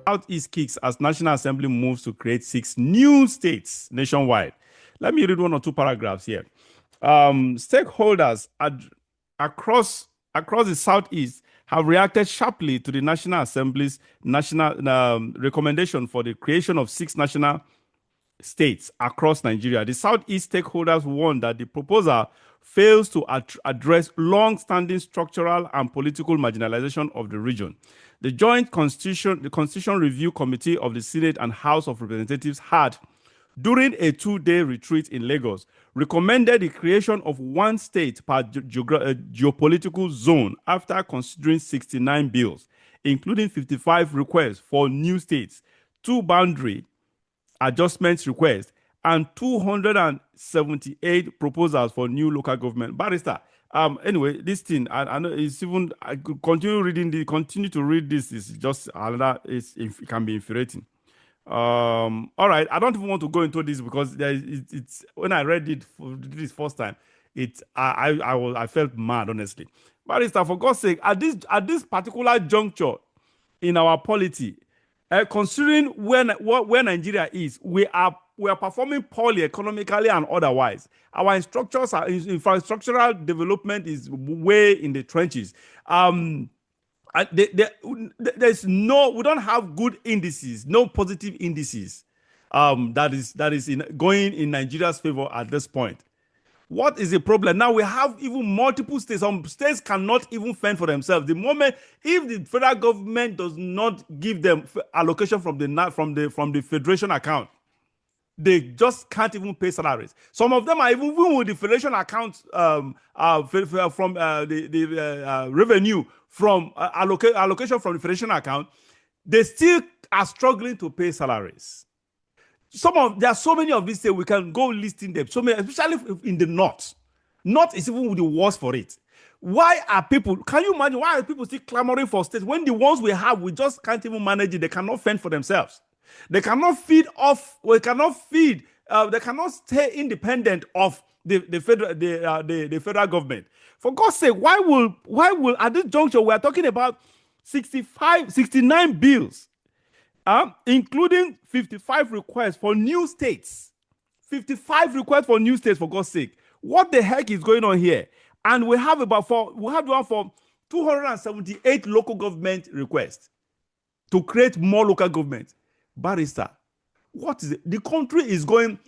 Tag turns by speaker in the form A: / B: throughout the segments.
A: Southeast kicks as National Assembly moves to create 6 new states nationwide. Let me read one or two paragraphs here. Stakeholders across the Southeast have reacted sharply to the National Assembly's national recommendation for the creation of 6 national states across Nigeria. The Southeast stakeholders warn that the proposal fails to address long-standing structural and political marginalization of the region. The Joint Constitution Review Committee of the Senate and House of Representatives had, during a 2-day retreat in Lagos, recommended the creation of 1 state per geopolitical zone after considering 69 bills, including 55 requests for new states, 2 boundary adjustments requests, and 278 proposals for new local government. Barrister, anyway, this thing, I know it's even, I could continue to read this, is just another, it can be infuriating. All right, I don't even want to go into this because it's when I read it for this first time, I felt mad, honestly. Barrister, for God's sake, at this particular juncture in our polity, considering where Nigeria is, we are performing poorly economically and otherwise. Our infrastructural development is way in the trenches. There's we don't have good indices, no positive indices that is going in Nigeria's favor at this point. What is the problem? Now we have even multiple states. Some states cannot even fend for themselves. The moment, if the federal government does not give them allocation from the federation account, they just can't even pay salaries. Some of them are even with the federation account from the revenue from allocation from the federation account. They still are struggling to pay salaries. There are so many of these states, we can go listing them. So many, especially in the north. North is even the worst for it. Why are people, can you imagine, why are people still clamoring for states when the ones we have, we just can't even manage it? They cannot fend for themselves. They cannot they cannot stay independent of the federal government. For God's sake, why will at this juncture we are talking about 69 bills, including 55 requests for new states. 55 requests for new states, for God's sake. What the heck is going on here? And we have one for 278 local government requests to create more local government. Barrister, what is it? The country is going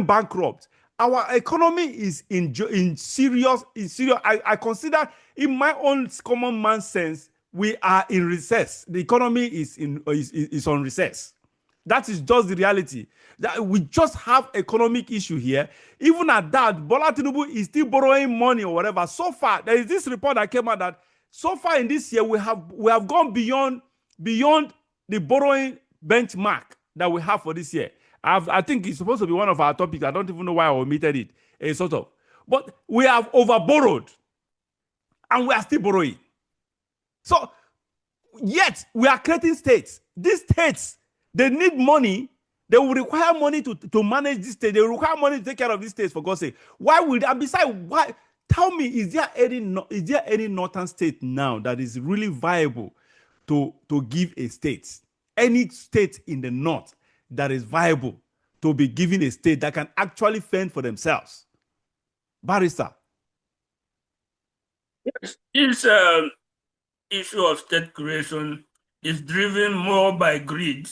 A: bankrupt. Our economy is in serious. I consider, in my own common man sense, we are in recess. The economy is on recess. That is just the reality. That we just have economic issue here. Even at that, Bola Tinubu is still borrowing money or whatever. So far, there is this report that came out that so far in this year we have gone beyond the borrowing benchmark that we have for this year. I think it's supposed to be one of our topics. I don't even know why I omitted it. Sort of. But we have over-borrowed. And we are still borrowing. So, yet, we are creating states. These states, they need money. They will require money to manage this state. They will require money to take care of these states, for God's sake. Why will that? Besides, why? Tell me, is there any northern state now that is really viable to give a state? Any state in the north that is viable to be given a state that can actually fend for themselves? Barrister.
B: Yes, this issue of state creation is driven more by greed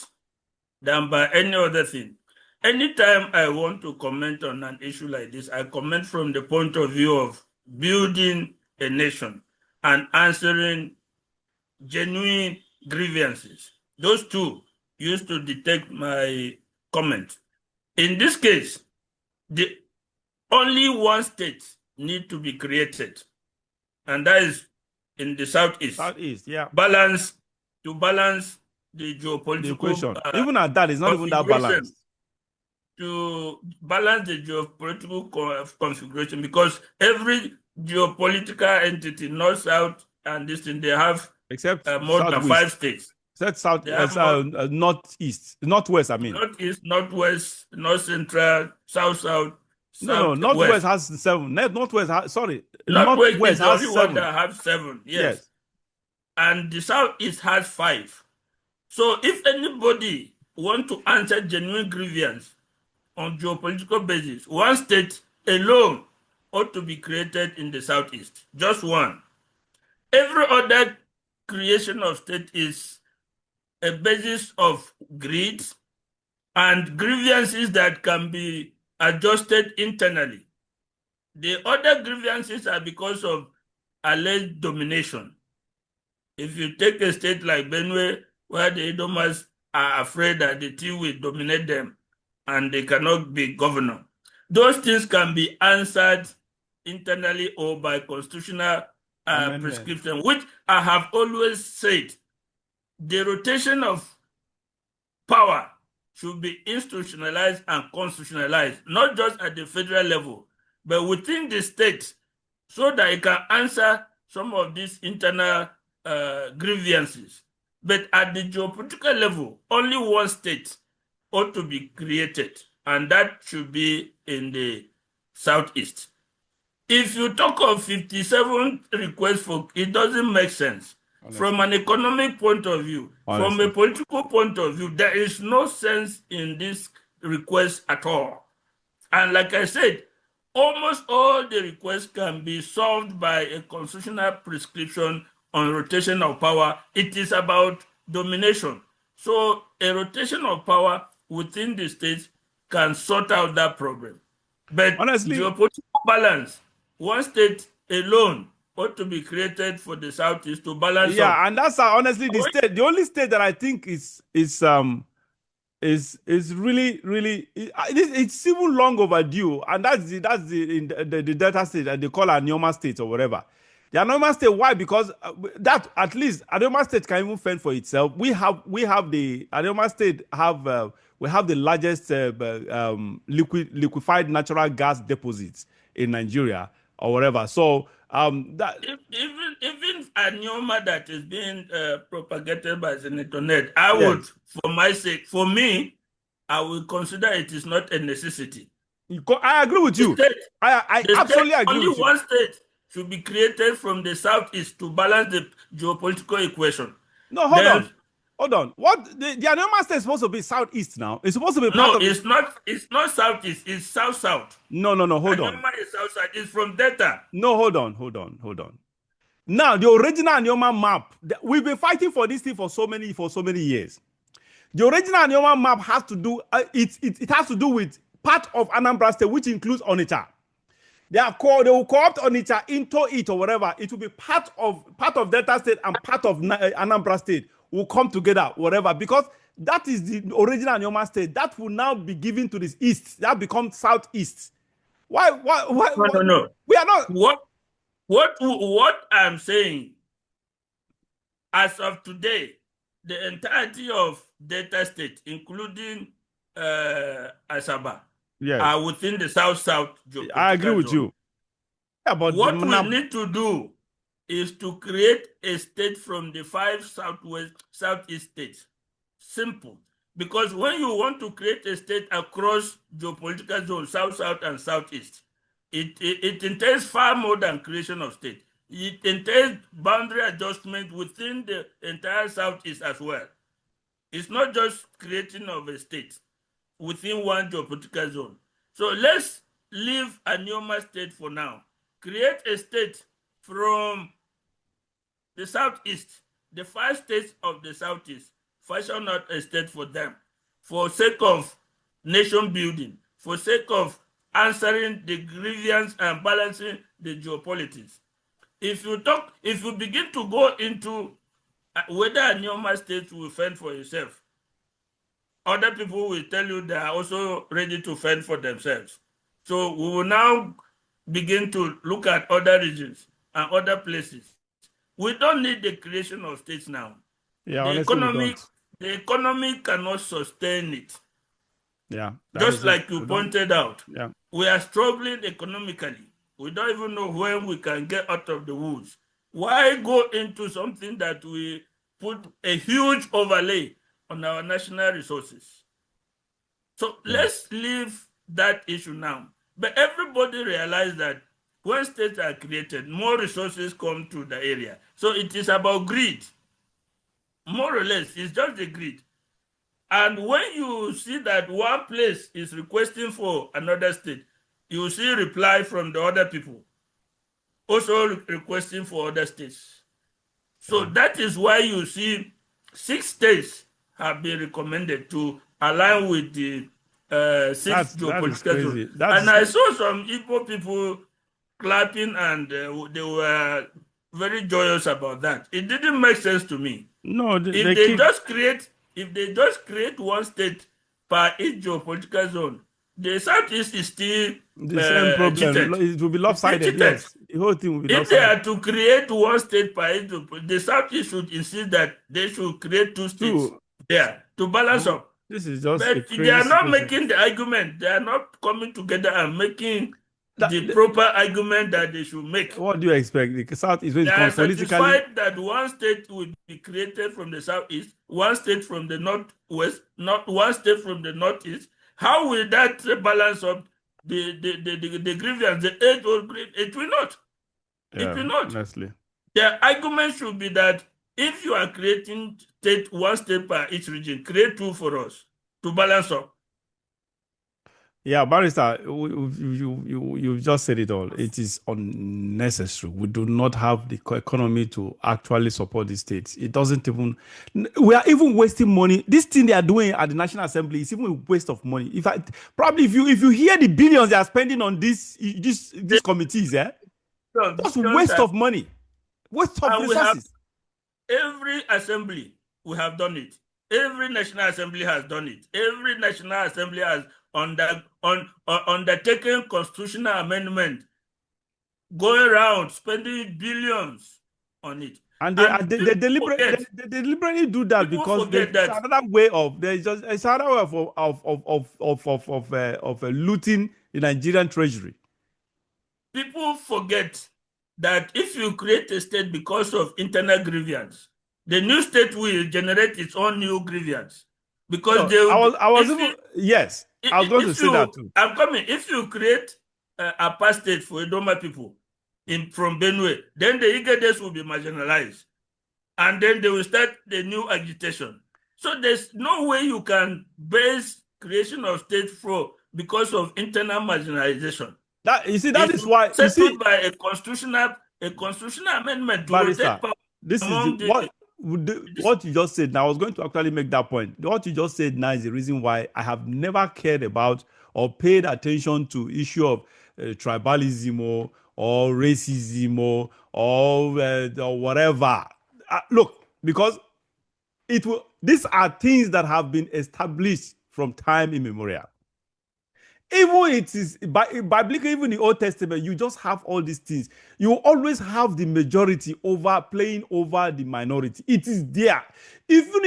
B: than by any other thing. Anytime I want to comment on an issue like this, I comment from the point of view of building a nation and answering genuine grievances. Those two used to detect my comment. In this case, only one state needs to be created, and that is in the southeast.
A: Southeast, yeah.
B: To balance the geopolitical
A: equation. Even at that, it's not even that balanced.
B: To balance the geopolitical configuration, because every geopolitical entity, north, south, and this thing, they have more than 5 states.
A: South, northeast, northwest. I mean,
B: northeast, northwest, north central, south.
A: No, northwest has 7. Northwest has, sorry,
B: northwest has
A: the only
B: 7. One that have 7. Yes. And the southeast has 5. So if anybody want to answer genuine grievance on geopolitical basis, one state alone ought to be created in the southeast. Just one. Every other creation of state is a basis of greed and grievances that can be adjusted internally. The other grievances are because of alleged domination. If you take a state like Benue, where the Edomas are afraid that the Tea will dominate them and they cannot be governor, those things can be answered internally or by constitutional prescription, which I have always said the rotation of power should be institutionalized and constitutionalized, not just at the federal level, but within the state, so that it can answer some of these internal grievances. But at the geopolitical level, only one state ought to be created, and that should be in the southeast. If you talk of 57 requests for it doesn't make sense. Honestly. From an economic point of view, honestly. From a political point of view, there is no sense in this request at all. And like I said, almost all the requests can be solved by a constitutional prescription on rotation of power. It is about domination. So a rotation of power within the states can sort out that problem. But honestly, geopolitical balance, one state alone ought to be created for the southeast to balance.
A: Yeah, and that's honestly the only state that I think is really it's even long overdue, and that's the Delta state that they call Anioma state or whatever. The Anioma state, why? Because that at least Anioma state can even fend for itself. We have the Anioma state have we have the largest liquefied natural gas deposits in Nigeria or whatever. So that
B: even Anioma that is being propagated by Senator Ned, I would, for my sake, for me, I would consider it is not a necessity.
A: I agree with you. I absolutely agree with you.
B: Only one state should be created from the southeast to balance the geopolitical equation.
A: No, hold on. What the Anioma state is supposed to be southeast now? It's supposed to be part of
B: it's not. It's not southeast. It's south.
A: No. Hold on.
B: Anioma is south. It's from Delta.
A: No, hold on. Now the original Anioma map. We've been fighting for this thing for so many years. The original Anioma map has to do. It has to do with part of Anambra State, which includes Onitsha. They will co-opt Onitsha into it or whatever. It will be part of Delta State and part of Anambra State will come together, whatever, because that is the original Anioma state that will now be given to the east. That becomes southeast. Why?
B: No.
A: We are not.
B: What I'm saying, as of today, the entirety of Delta State, including Asaba, are within the south geographical
A: I agree with you.
B: Yeah, but what we need to do is to create a state from the 5 southeast states. Simple. Because when you want to create a state across geopolitical zones, south, and southeast, it entails far more than creation of state. It entails boundary adjustment within the entire southeast as well. It's not just creating of a state within one geopolitical zone. So let's leave Anioma state for now. Create a state from the southeast, the 5 states of the southeast. Fashion out a state for them, for sake of nation building, for sake of answering the grievance and balancing the geopolitics. If you begin to go into whether Anioma state will fend for itself, other people will tell you they are also ready to fend for themselves. So we will now begin to look at other regions and other places. We don't need the creation of states now.
A: Yeah,
B: the economy cannot sustain it.
A: Yeah.
B: Just like you pointed out.
A: Yeah.
B: We are struggling economically. We don't even know when we can get out of the woods. Why go into something that we put a huge overlay on our national resources? So let's leave that issue now. But everybody realizes that when states are created, more resources come to the area. So it is about greed. more or less. It's just the greed. And when you see that one place is requesting for another state, you see reply from the other people also requesting for other states. So that is why you see 6 states have been recommended to align with the sixth
A: That is
B: geopolitical zone.
A: crazy. That
B: And
A: is
B: I saw some Igbo people clapping and they were very joyous about that. It didn't make sense to me.
A: no.
B: If
A: They
B: they
A: keep
B: just create, if they just create one state per each geopolitical zone, the southeast is still
A: the same problem.
B: cheated.
A: It will be
B: It's still
A: lopsided.
B: cheated.
A: Yes, the whole thing will be
B: If they
A: lopsided.
B: are to create one state per each, the southeast should insist that they should create 2 states
A: Two.
B: there to balance up.
A: This is just a
B: But they
A: crazy
B: are not
A: situation.
B: making the argument. They are not coming together and making
A: That,
B: the proper argument that they should make.
A: what do you expect? The South is when
B: They
A: it
B: are
A: comes politically.
B: satisfied that one state will be created from the southeast, one state from the northwest, not one state from the northeast. How will that balance up the grievance, the age-old grievance? It will not. It will not.
A: Honestly.
B: The argument should be that if you are creating one state per each region, create 2 for us to balance up.
A: Yeah, Barrister, you just said it all. It is unnecessary. We do not have the economy to actually support the states. It doesn't even. We are even wasting money. This thing they are doing at the National Assembly is even a waste of money. In fact, probably if you hear the billions they are spending on these committees, that's waste of money, waste of resources.
B: Every assembly we have done it. Every National Assembly has done it. Every National Assembly has undertaken constitutional amendment, going around spending billions on it.
A: And they deliberately do that because there's another way of looting the Nigerian treasury.
B: People forget that if you create a state because of internal grievance, the new state will generate its own new grievance. Because
A: I was going to say that too.
B: I'm coming. If you create a past state for Idoma people from Benue, then the Igades will be marginalized. And then they will start the new agitation. So there's no way you can base creation of state because of internal marginalization.
A: That is why
B: settled by a constitutional amendment to rotate power.
A: This is what you just said. Now, I was going to actually make that point. What you just said now is the reason why I have never cared about or paid attention to issue of tribalism or racism or whatever. Look, because these are things that have been established from time immemorial. Even it is biblically, even in the Old Testament, you just have all these things. You always have the majority playing over the minority. It is there. Even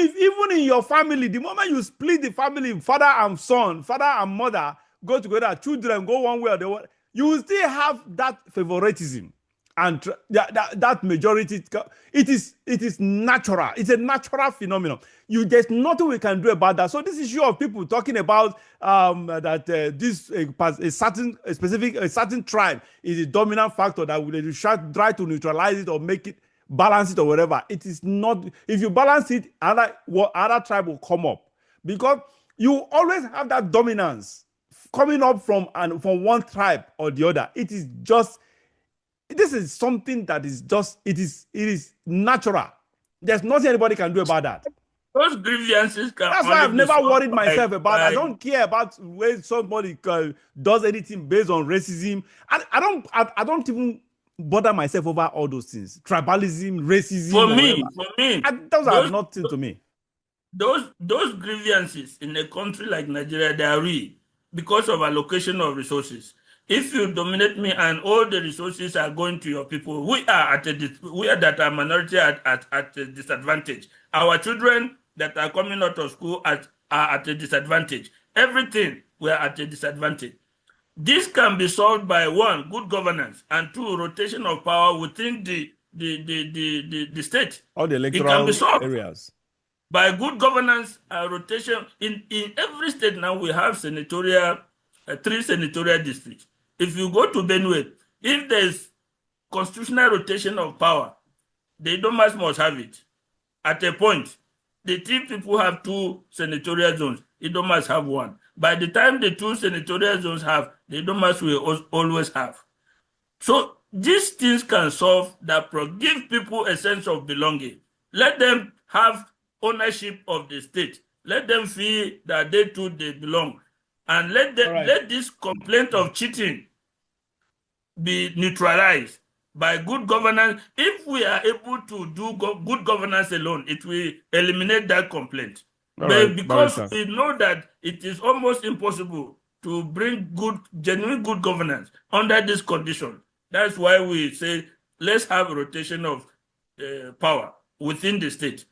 A: in your family, the moment you split the family, father and son, father and mother go together, children go one way or the other, you will still have that favoritism and that majority. It is natural. It's a natural phenomenon. There's nothing we can do about that. So this issue of people talking about that a certain tribe is a dominant factor that will try to neutralize it or make it balance it or whatever. It is not. If you balance it, other tribe will come up because you always have that dominance coming up from one tribe or the other. It is just. This is something that is just, it is natural. There's nothing anybody can do about that.
B: Those grievances can.
A: That's why I've never worried myself about. I don't care about when somebody does anything based on racism. I don't even bother myself over all those things. Tribalism, racism.
B: For me,
A: those are nothing to me.
B: Those grievances in a country like Nigeria, they are real because of allocation of resources. If you dominate me and all the resources are going to your people, we are that are minority at a disadvantage. Our children that are coming out of school are at a disadvantage. Everything, we are at a disadvantage. This can be solved by 1, good governance, and 2, rotation of power within the state.
A: All the electoral areas.
B: By good governance and rotation. In every state now, we have 3 senatorial districts. If you go to Benue, if there's constitutional rotation of power, the Idomas must have it at a point. the Tiv people have 2 senatorial zones, Idomas have 1. By the time the 2 senatorial zones have, the Idomas will always have. So these things can solve that problem. Give people a sense of belonging. Let them have ownership of the state. Let them feel that they too they belong. And let this complaint of cheating be neutralized by good governance. If we are able to do good governance alone, it will eliminate that complaint. But because we know that it is almost impossible to bring genuine good governance under this condition, that's why we say let's have a rotation of power within the state.